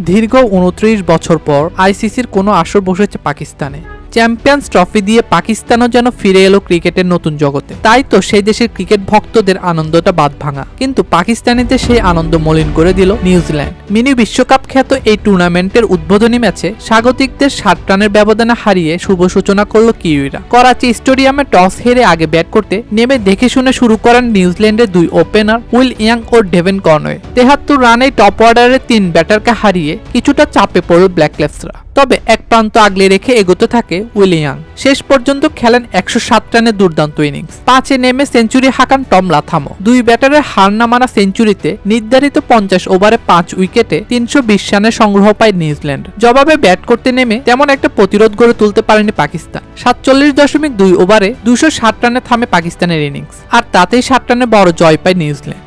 দীর্ঘ ২৯ বছর পর আইসিসির কোনো আসর বসেছে পাকিস্তানে। চ্যাম্পিয়ন্স ট্রফি দিয়ে পাকিস্তানও যেন ফিরে এলো ক্রিকেটের নতুন জগতে। তাই তো সেই দেশের ক্রিকেট ভক্তদের আনন্দটা বাদ ভাঙা, কিন্তু পাকিস্তানিদের সেই আনন্দ মলিন করে দিল নিউজিল্যান্ড। মিনি বিশ্বকাপ খ্যাত এই টুর্নামেন্টের উদ্বোধনী ম্যাচে স্বাগতিকদের ৬০ রানের ব্যবধানে হারিয়ে শুভ সূচনা করল কিউইরা। করাচি স্টেডিয়ামে টস হেরে আগে ব্যাট করতে নেমে দেখে শুনে শুরু করেন নিউজিল্যান্ডের দুই ওপেনার উইল ইয়াং ও ডেভেন কনওয়ে। ৭৩ রানেই টপ অর্ডারে ৩ ব্যাটারকে হারিয়ে কিছুটা চাপে পড়ল ব্ল্যাকলেপসরা। তবে এক প্রান্ত আগলে রেখে এগোতে থাকে উইল ইয়াং। শেষ পর্যন্ত খেলেন ১০৭ রানের দুর্দান্ত ইনিংস। ৫-এ নেমে সেঞ্চুরি হাঁকান টম লাথামো। দুই ব্যাটারের হার না মানা সেঞ্চুরিতে নির্ধারিত ৫০ ওভারে ৫ উইকেটে ৩২০ রানের সংগ্রহ পায় নিউজিল্যান্ড। জবাবে ব্যাট করতে নেমে তেমন একটা প্রতিরোধ গড়ে তুলতে পারেনি পাকিস্তান। ৪৭.২ ওভারে ২৬০ রানে থামে পাকিস্তানের ইনিংস, আর তাতেই ৭ রানে বড় জয় পায় নিউজিল্যান্ড।